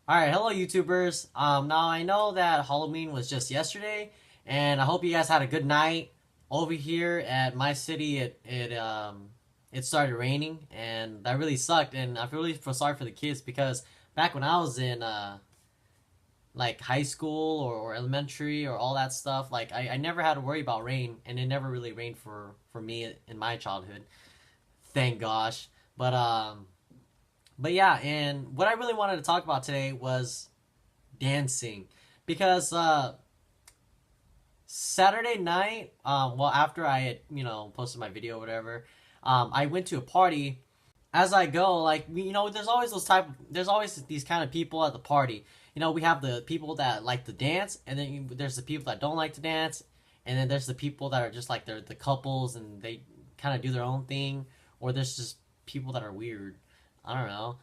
Alright, hello YouTubers. Now I know that Halloween was just yesterday, and I hope you guys had a good night. Over here at my city, it started raining, and that really sucked. And I feel sorry for the kids because back when I was in like high school or elementary or all that stuff, like I never had to worry about rain, and it never really rained for me in my childhood. Thank gosh. But um, but yeah, and what I really wanted to talk about today was dancing because Saturday night, well after I had posted my video or whatever, I went to a party. As I go, like there's always these kind of people at the party. We have the people that like to dance, and then there's the people that don't like to dance, and then there's the people that are just like they're the couples and they kind of do their own thing, or there's just people that are weird. I don't know.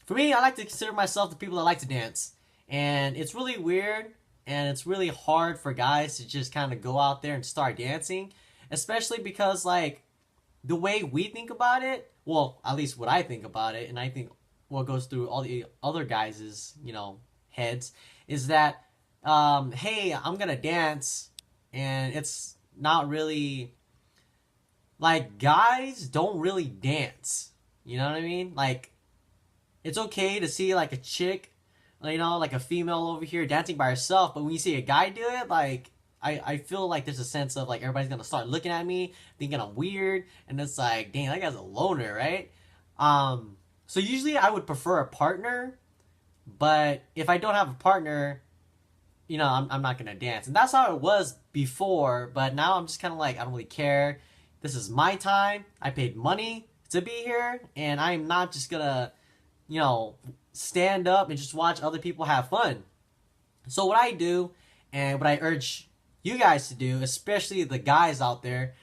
For me, I like to consider myself the people that like to dance, and it's really weird, and it's really hard for guys to just kind of go out there and start dancing, especially because like the way we think about it, well, at least what I think about it, and I think what goes through all the other guys' heads, is that hey, I'm gonna dance, and it's not really like guys don't really dance. You know what I mean? Like it's okay to see like a chick, like a female over here dancing by herself, but when you see a guy do it, like I feel like there's a sense of like everybody's gonna start looking at me, thinking I'm weird, and it's like, dang, that guy's a loner, right? So usually I would prefer a partner, but if I don't have a partner, I'm not gonna dance, and that's how it was before. But now I'm just kind of like I don't really care. This is my time. I paid money to be here, and I'm not just gonna you know, stand up and just watch other people have fun. So what I do, and what I urge you guys to do, especially the guys out there,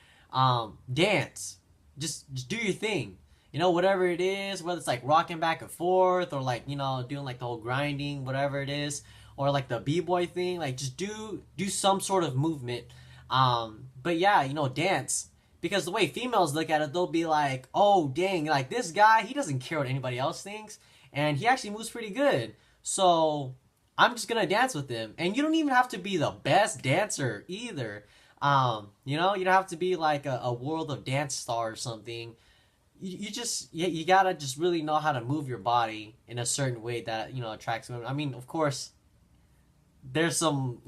dance. Just do your thing. Whatever it is, whether it's like rocking back and forth or like doing like the whole grinding, whatever it is, or like the b-boy thing, like just do some sort of movement. But yeah, dance, because the way females look at it, they'll be like, oh dang, like this guy, he doesn't care what anybody else thinks, and he actually moves pretty good, so I'm just gonna dance with him. And you don't even have to be the best dancer either. You don't have to be like a world of dance star or something. You just, yeah, you gotta just really know how to move your body in a certain way that attracts women. I mean, of course, there's some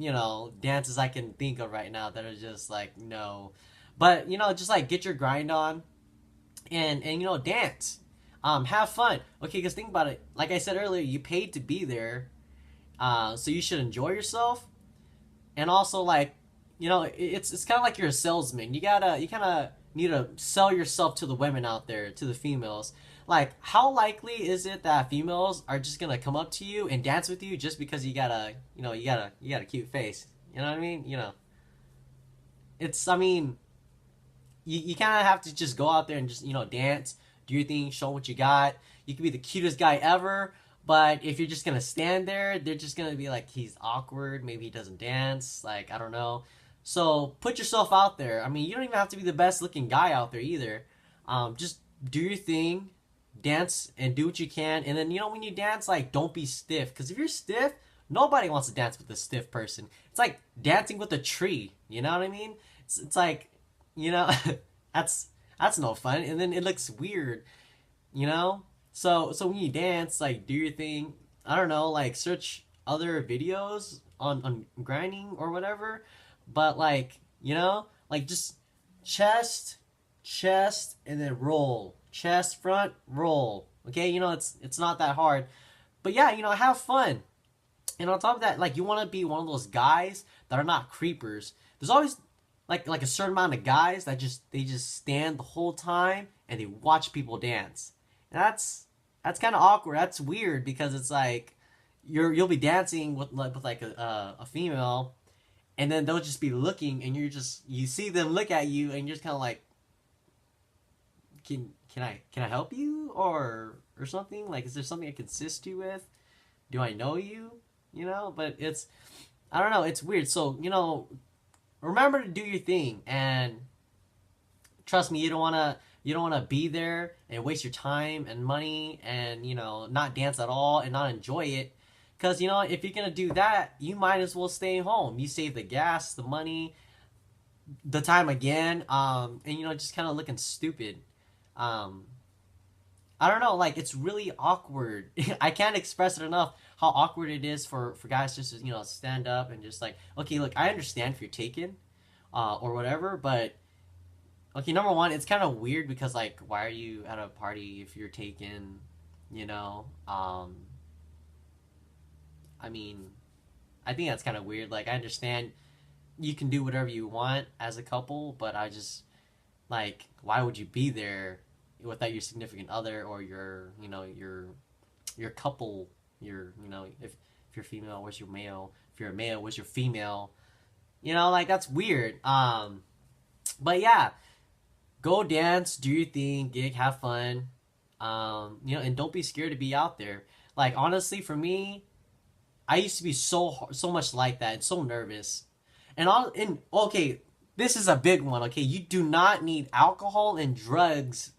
dances I can think of right now that are just like no, but just like get your grind on, and dance, have fun. Okay, because think about it, like I said earlier, you paid to be there, so you should enjoy yourself. And also, like, it's kind of like you're a salesman. You kind of need to sell yourself to the women out there, to the females. Like, how likely is it that females are just gonna come up to you and dance with you just because you got a cute face? You know what I mean? I mean, you kind of have to just go out there and just dance, do your thing, show what you got. You can be the cutest guy ever, but if you're just gonna stand there, they're just gonna be like, he's awkward, maybe he doesn't dance, like I don't know. So put yourself out there. I mean, you don't even have to be the best looking guy out there either. Just do your thing, dance and do what you can, and then when you dance, like don't be stiff, because if you're stiff, nobody wants to dance with a stiff person. It's like dancing with a tree. You know what I mean? It's like, you know, that's that's no fun, and then it looks weird. You know. So when you dance, like do your thing. I don't know, like search other videos on grinding or whatever, but like like just chest, chest, and then roll, chest, front, roll. Okay, it's not that hard, but yeah, have fun. And on top of that, like you want to be one of those guys that are not creepers. There's always like a certain amount of guys that just stand the whole time and they watch people dance. And that's kind of awkward. That's weird because it's like you'll be dancing with like a female, and then they'll just be looking, and you see them look at you, and you're just kind of like, can I help you or something? Like, is there something I can assist you with? Do I know you? But it's, I don't know, it's weird. So remember to do your thing, and trust me, you don't want to You don't want to be there and waste your time and money and, you know, not dance at all and not enjoy it. Because, you know, if you're going to do that, you might as well stay home. You save the gas, the money, the time again, and, you know, just kind of looking stupid. Um, I don't know, like, it's really awkward. I can't express it enough how awkward it is for guys just to, you know, stand up and just like, okay, look, I understand if you're taken, or whatever, but okay, number one, it's kind of weird because like, why are you at a party if you're taken? You know, I mean, I think that's kind of weird. Like, I understand you can do whatever you want as a couple, but I just like, why would you be there without your significant other or your, you know, your couple, your, you know, if you're female, where's your male? If you're a male, where's your female? You know, like that's weird. But yeah, go dance, do your thing, gig, have fun. You know, and don't be scared to be out there. Like honestly, for me, I used to be so much like that and so nervous. And okay, this is a big one. Okay, you do not need alcohol and drugs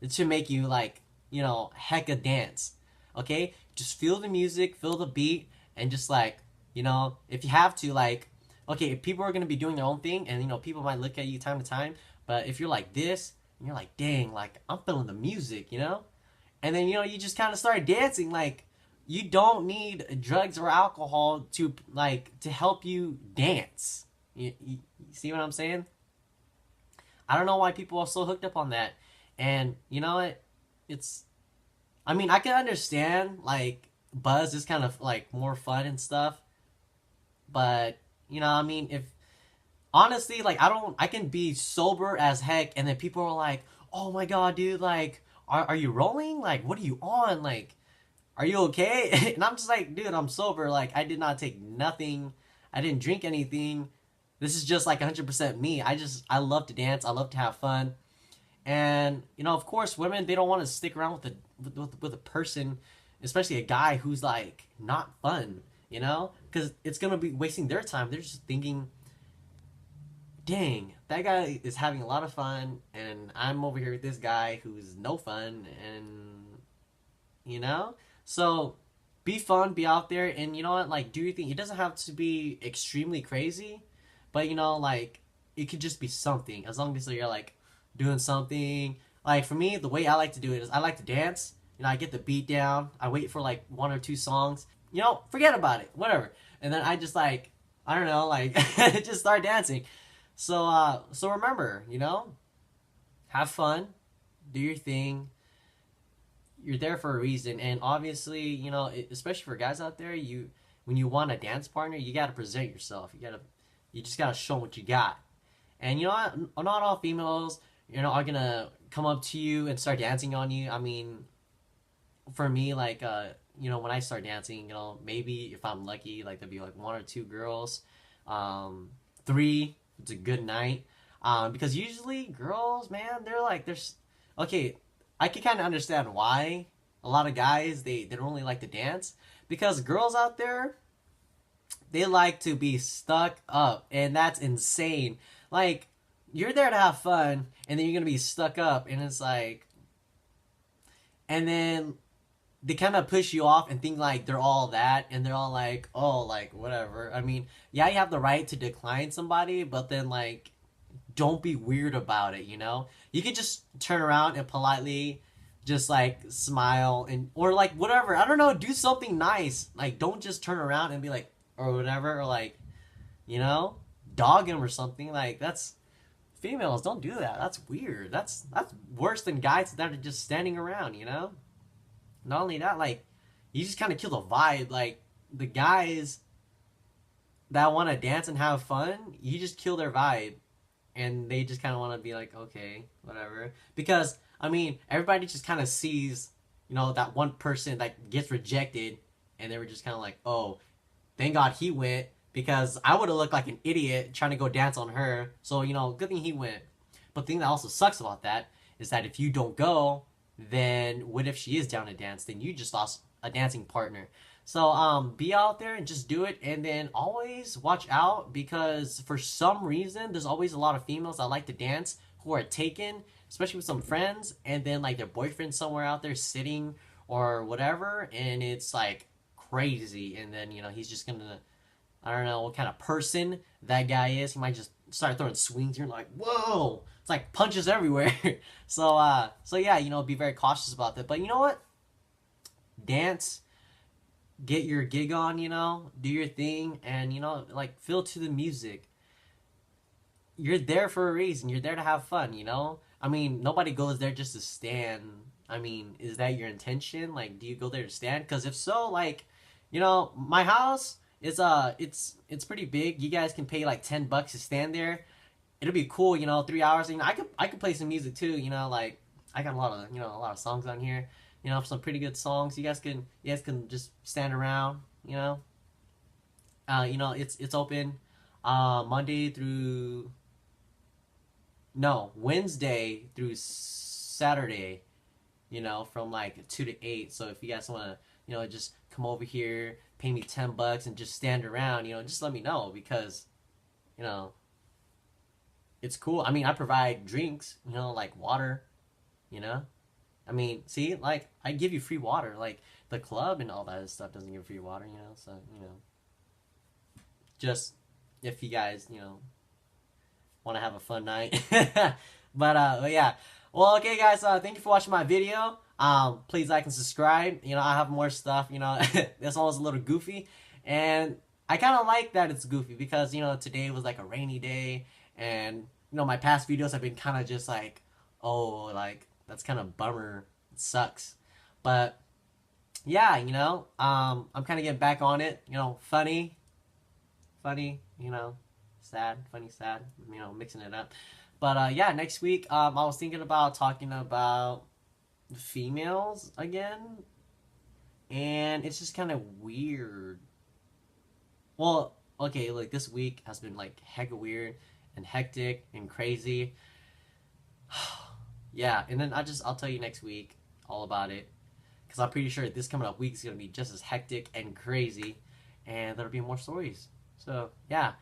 to make you like, you know, hecka dance. Okay, just feel the music, feel the beat, and just like, you know, if you have to, like, okay, if people are gonna be doing their own thing, and you know, people might look at you time to time, but if you're like this, and you're like, dang, like I'm feeling the music, you know, and then you know, you just kind of start dancing. Like, you don't need drugs or alcohol to like to help you dance. You see what I'm saying? I don't know why people are so hooked up on that. And you know what? It's, I mean, I can understand like buzz is kind of like more fun and stuff, but you know, I mean, if honestly, like I can be sober as heck, and then people are like, "Oh my god, dude, like, are you rolling? Like, what are you on? Like, are you okay?" And I'm just like, dude, I'm sober. Like, I did not take nothing. I didn't drink anything. This is just like 100% me. I love to dance. I love to have fun. And you know, of course, women, they don't want to stick around with a person, especially a guy who's like not fun. You know, because it's gonna be wasting their time. They're just thinking, dang, that guy is having a lot of fun, and I'm over here with this guy who's no fun, and you know, so be fun, be out there, and you know what, like do your thing. It doesn't have to be extremely crazy, but you know, like it could just be something as long as you're like doing something. Like for me, the way I like to do it is I like to dance. You know, I get the beat down. I wait for like one or two songs. You know, forget about it, whatever. And then I just like, I don't know, like just start dancing. So remember, you know, have fun, do your thing. You're there for a reason, and obviously, you know, especially for guys out there, you when you want a dance partner, you got to present yourself. You just got to show what you got. And you know what? Not all females, you know, are gonna come up to you and start dancing on you. I mean, for me, like, you know, when I start dancing, you know, maybe if I'm lucky, like there'll be like one or two girls, three. It's a good night, because usually girls, man, they're like, okay. I can kind of understand why a lot of guys they don't really like to dance, because girls out there, they like to be stuck up, and that's insane. Like, you're there to have fun, and then you're gonna be stuck up, and it's like, and then they kind of push you off and think like they're all that, and they're all like, oh, like whatever. I mean, yeah, you have the right to decline somebody, but then like, don't be weird about it. You know, you can just turn around and politely just like smile, and or like whatever, I don't know, do something nice. Like, don't just turn around and be like, or whatever, or like, you know, dog him or something. Like, that's, females don't do that. That's weird. That's worse than guys that are just standing around, you know. Not only that, like, you just kind of kill the vibe. Like, the guys that want to dance and have fun, you just kill their vibe, and they just kind of want to be like, okay, whatever. Because I mean, everybody just kind of sees, you know, that one person that gets rejected, and they were just kind of like, oh, thank God he went, because I would have looked like an idiot trying to go dance on her. So, you know, good thing he went. But the thing that also sucks about that is that if you don't go, then what if she is down to dance? Then you just lost a dancing partner. So be out there and just do it, and then always watch out, because for some reason there's always a lot of females that like to dance who are taken. especially with some friends, and then like their boyfriend somewhere out there sitting or whatever, and it's like crazy. And then he's just gonna, I don't know what kind of person that guy is. He might just start throwing swings. You're like, whoa! It's like punches everywhere. So yeah, be very cautious about that. But you know what? Dance, get your gig on. Do your thing, and like feel to the music. You're there for a reason. You're there to have fun. I mean, nobody goes there just to stand. I mean, is that your intention? Like, do you go there to stand? Because if so, like, my house is it's pretty big. You guys can pay like $10 to stand there. It'll be cool. 3 hours. I could play some music too. Like I got a lot of songs on here. Some pretty good songs. You guys can just stand around. It's open Monday through no, Wednesday through Saturday, from like 2 to 8. So if you guys want to, just come over here, pay me $10 and just stand around, just let me know because, you know, it's cool. I mean, I provide drinks, like water, you know? I mean, see, like, I give you free water. Like, the club and all that stuff doesn't give free water, So, just if you guys, want to have a fun night. But yeah. Well, okay, guys. Thank you for watching my video. Please like and subscribe. I have more stuff. This one was a little goofy, and I kind of like that it's goofy because today was like a rainy day, and my past videos have been kind of just like, oh, like that's kind of bummer. It sucks, but yeah, I'm kind of getting back on it. Funny, sad, funny, sad, mixing it up. But yeah, next week, I was thinking about talking about females again, and it's just kind of weird. Well, okay, like this week has been like hecka weird and hectic and crazy. Yeah, and then I'll tell you next week all about it, because I'm pretty sure this coming up week is gonna be just as hectic and crazy, and there'll be more stories. So yeah,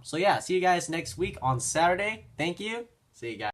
see you guys next week on Saturday. Thank you. See you guys.